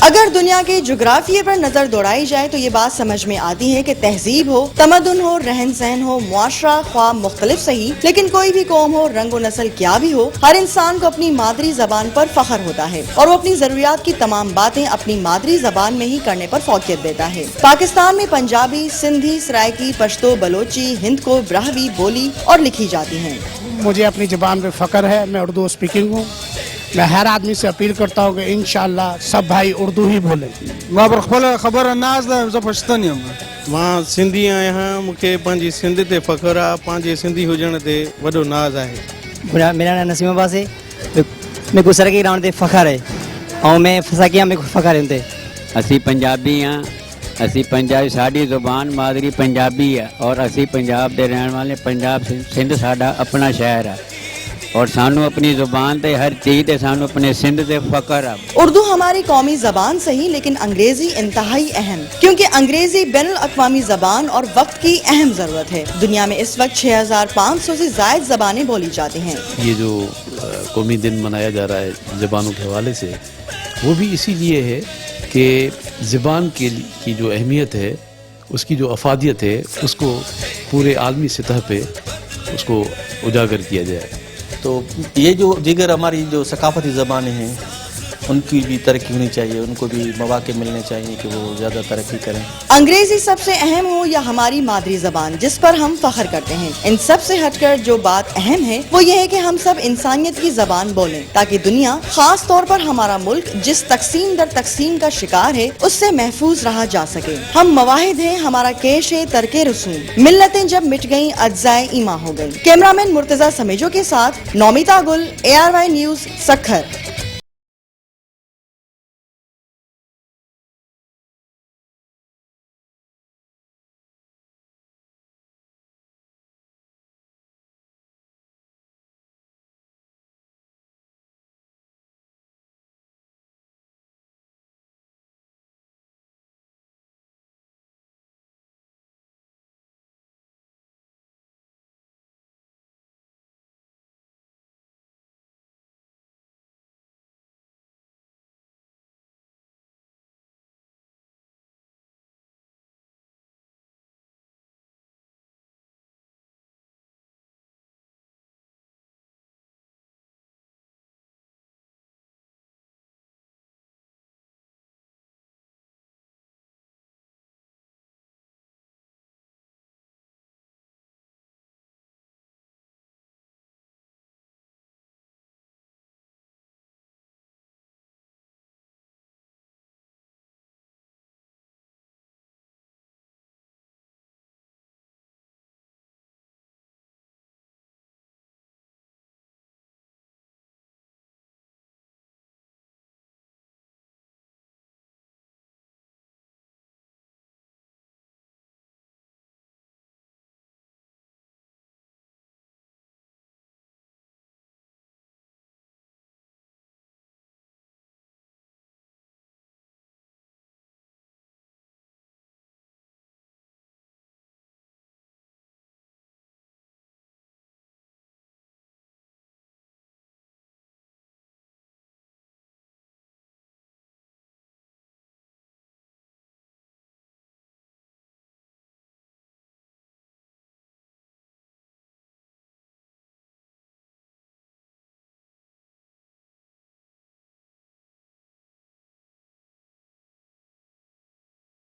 अगर दुनिया के जोग्राफिये पर नजर दौड़ाई जाए तो ये बात समझ में आती है कि तहजीब हो, तमद्दुन हो, रहन सहन हो, मुआशरा ख्वाह मुख्तलिफ सही, लेकिन कोई भी कौम हो, रंग व नस्ल क्या भी हो, हर इंसान को अपनी मादरी जबान पर फख्र होता है और वो अपनी जरूरियात की तमाम बातें अपनी मादरी जबान में ही करने पर फौकियत देता है। पाकिस्तान में पंजाबी, सिंधी, सराइकी, पश्तो, बलोची, हिंद को ब्राहवी बोली और लिखी जाती है। मुझे अपनी जबान पे फख्र है, मैं उर्दू स्पीकिंग हूँ। मैं हर आदमी से अपील करता हूँ कि इंशाअल्लाह सब भाई उर्दू ही बोले। खबर नाज़ पछतनी मां सिंधी आहियां, मूंखे पंहिंजी सिंध ते फ़ख्रु आहे, पंहिंजे सिंधी हुजण ते वॾो नाज़ आहे। मेरा नाम नसीम अब्बास है, मेरे को सरकी राउंड ते फख्र है और मैं फसाकिया में फख्र है। असी पंजाबी हाँ, असी पंजाबी, साड़ी जुबान मादरी पंजाबी है और असी पंजाब के रहने वाले, पंजाब सिंध साडा अपना शहर है और सानू अपनी जुबान ते हर चीज ते सानू अपने सिंध ते फख्र है। उर्दू हमारी कौमी जबान सही, लेकिन अंग्रेजी इंतहाई अहम, क्योंकि अंग्रेजी बैनुल अक़वामी जबान और वक्त की अहम जरूरत है। दुनिया में इस वक्त 6500 से ज्यादा जबानें बोली जाती हैं। ये जो कौमी दिन मनाया जा रहा है ज़बानों के हवाले से, वो भी इसीलिए है कि ज़बान की जो अहमियत है, उसकी जो अफादियत है, उसको पूरे आलमी सतह पे उसको उजागर किया जाए। तो ये जो दीगर हमारी जो सकाफती ज़बानें हैं उनकी भी तरक्की होनी चाहिए, उनको भी मौके मिलने चाहिए कि वो ज़्यादा तरक्की करें। अंग्रेजी सबसे अहम हो या हमारी मादरी जबान जिस पर हम फख्र करते हैं, इन सब से हटकर जो बात अहम है वो ये है कि हम सब इंसानियत की जबान बोलें, ताकि दुनिया, खास तौर पर हमारा मुल्क जिस तकसीम दर तकसीम का शिकार है, उससे महफूज रहा जा सके। हम मवाहिद हैं, हमारा केश है तरके रसूम, मिल्लतें जब मिट गयी अज्जाए ईमा हो गयी। कैमरामैन मुर्तजा समेजो के साथ नौमिता गुल, ARY न्यूज़, सक्खर।